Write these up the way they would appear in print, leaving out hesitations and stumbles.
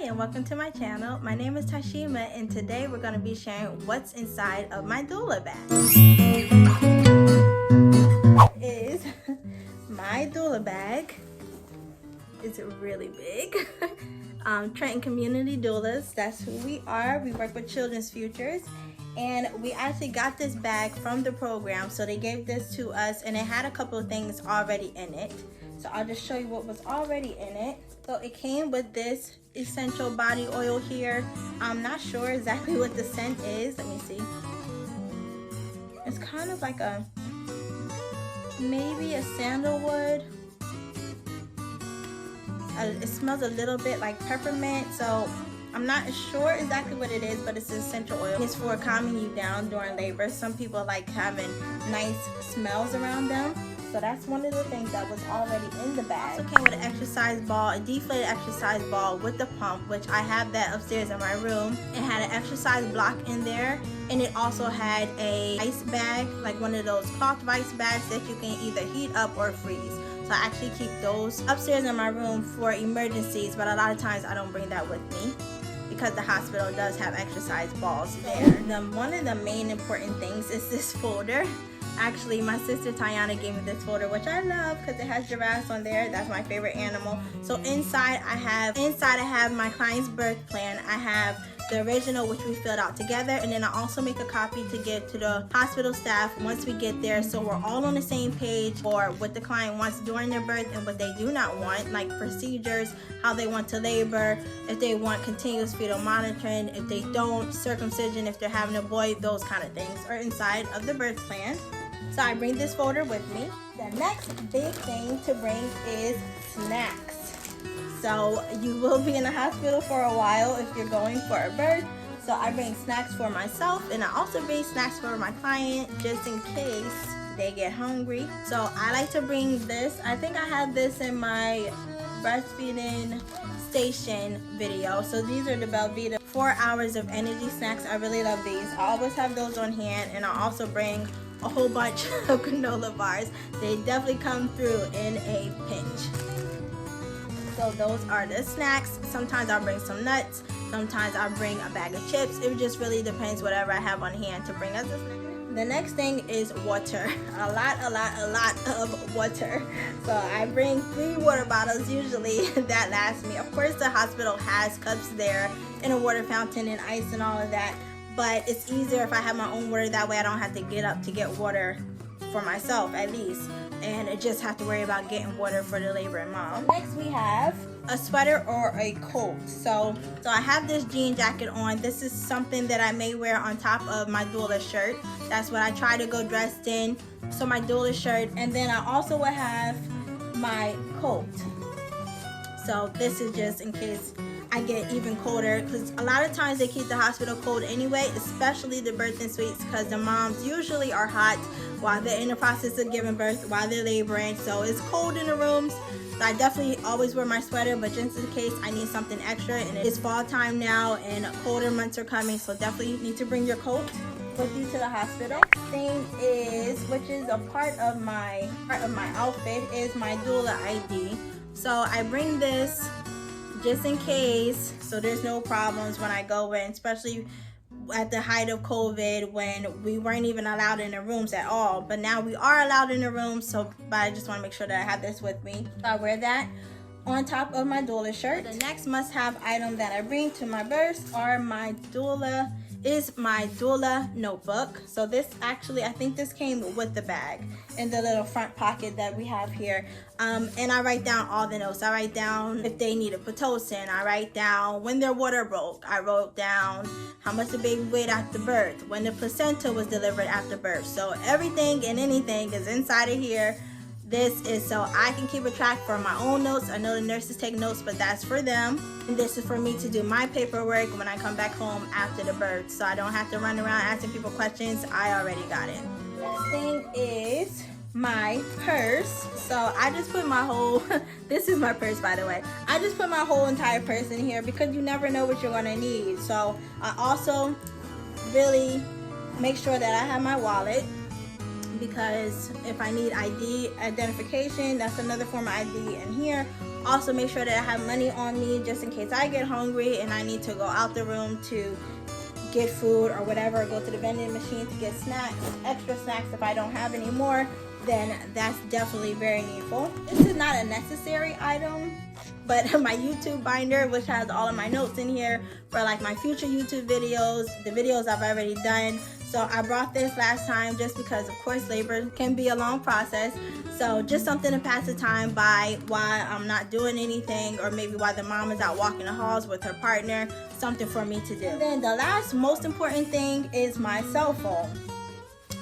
and welcome to my channel. My name is Tashima, and today we're going to be sharing what's inside of my doula bag. Is my doula bag. It's really big. Trenton Community Doulas, that's who we are. We work with children's futures, and we actually got this bag from the program. So they gave this to us, and it had a couple of things already in it. So I'll just show you what was already in it. So it came with this essential body oil here. I'm not sure exactly what the scent is. Let me see. It's kind of like maybe a sandalwood. It smells a little bit like peppermint, so I'm not sure exactly what it is, but it's essential oil. It's for calming you down during labor. Some people like having nice smells around them. So that's one of the things that was already in the bag. It also came with an exercise ball, a deflated exercise ball with the pump, which I have that upstairs in my room. It had an exercise block in there, and it also had a ice bag, like one of those cloth ice bags that you can either heat up or freeze. So I actually keep those upstairs in my room for emergencies, but a lot of times I don't bring that with me because the hospital does have exercise balls there. One of the main important things is this folder. Actually, my sister Tiana gave me this folder, which I love because it has giraffes on there. That's my favorite animal. So inside I have my client's birth plan. I have the original, which we filled out together, and then I also make a copy to give to the hospital staff once we get there, so we're all on the same page for what the client wants during their birth and what they do not want, like procedures, how they want to labor, if they want continuous fetal monitoring, if they don't, circumcision, if they're having a boy, those kind of things are inside of the birth plan. So I bring this folder with me. The next big thing to bring is snacks. So you will be in the hospital for a while if you're going for a birth. So I bring snacks for myself, and I also bring snacks for my client just in case they get hungry. So I like to bring this. I think I had this in my breastfeeding station video. So these are the Belvita 4 hours of energy snacks. I really love these. I always have those on hand, and I also bring a whole bunch of granola bars. They definitely come through in a pinch. So those are the snacks. Sometimes I'll bring some nuts. Sometimes I'll bring a bag of chips. It just really depends whatever I have on hand to bring as a snack. The next thing is water. A lot of water. So I bring 3 water bottles usually that last me. Of course the hospital has cups there and a water fountain and ice and all of that. But it's easier if I have my own water. That way I don't have to get up to get water for myself at least. And I just have to worry about getting water for the laboring mom. Next we have a sweater or a coat. So I have this jean jacket on. This is something that I may wear on top of my doula shirt. That's what I try to go dressed in. So my doula shirt, and then I also will have my coat. So this is just in case I get even colder, because a lot of times they keep the hospital cold anyway, especially the birthing suites, because the moms usually are hot while they're in the process of giving birth, while they're laboring. So it's cold in the rooms. So I definitely always wear my sweater, but just in case I need something extra, and it's fall time now and colder months are coming, so definitely need to bring your coat with you to the hospital. Thing is, which is a part of my outfit, is my doula ID. So I bring this just in case, so there's no problems when I go in, especially at the height of COVID when we weren't even allowed in the rooms at all. But now we are allowed in the rooms, but I just want to make sure that I have this with me. So I wear that on top of my doula shirt. The next must-have item that I bring to my births are my doula notebook. So this actually, I think this came with the bag in the little front pocket that we have here. And I write down all the notes. I write down if they need a Pitocin. I write down when their water broke. I wrote down how much the baby weighed after birth, when the placenta was delivered after birth. So everything and anything is inside of here. This is so I can keep a track for my own notes. I know the nurses take notes, but that's for them. And this is for me to do my paperwork when I come back home after the birth, so I don't have to run around asking people questions. I already got it. Next thing is my purse. So I just put my whole, this is my purse by the way. I just put my whole entire purse in here because you never know what you're gonna need. So I also really make sure that I have my wallet, because if I need ID identification, that's another form of ID in here, Also make sure that I have money on me just in case I get hungry and I need to go out the room to get food or whatever, or go to the vending machine to get snacks, extra snacks if I don't have any more, then that's definitely very needful. This is not a necessary item, but my YouTube binder, which has all of my notes in here for like my future YouTube videos, the videos I've already done. So I brought this last time just because of course labor can be a long process. So just something to pass the time by while I'm not doing anything, or maybe while the mom is out walking the halls with her partner, something for me to do. And then the last most important thing is my cell phone.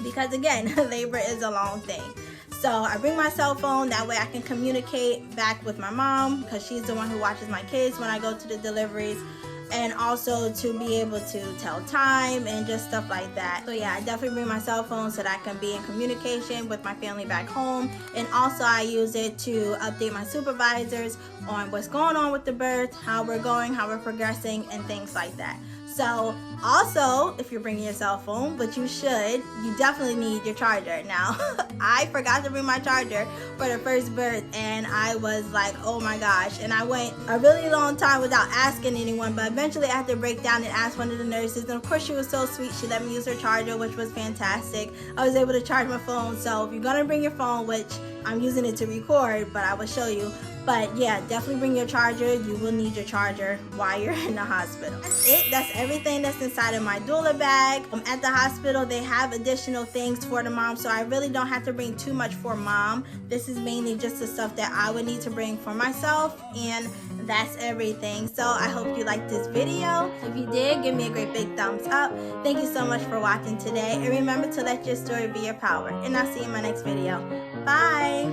Because again, labor is a long thing. So I bring my cell phone, that way I can communicate back with my mom because she's the one who watches my kids when I go to the deliveries, and also to be able to tell time and just stuff like that. So yeah, I definitely bring my cell phone so that I can be in communication with my family back home, and also I use it to update my supervisors on what's going on with the birth, how we're going, how we're progressing, and things like that. So also, if you're bringing your cell phone, which you should, you definitely need your charger. Now, I forgot to bring my charger for the first birth, and I was like, oh my gosh. And I went a really long time without asking anyone, but eventually I had to break down and ask one of the nurses. And of course, she was so sweet. She let me use her charger, which was fantastic. I was able to charge my phone. So if you're gonna bring your phone, which I'm using it to record, but I will show you. But yeah, definitely bring your charger. You will need your charger while you're in the hospital. That's it. That's everything that's inside of my doula bag. At the hospital, they have additional things for the mom, so I really don't have to bring too much for mom. This is mainly just the stuff that I would need to bring for myself, and that's everything. So I hope you liked this video. If you did, give me a great big thumbs up. Thank you so much for watching today, and remember to let your story be your power. And I'll see you in my next video. Bye.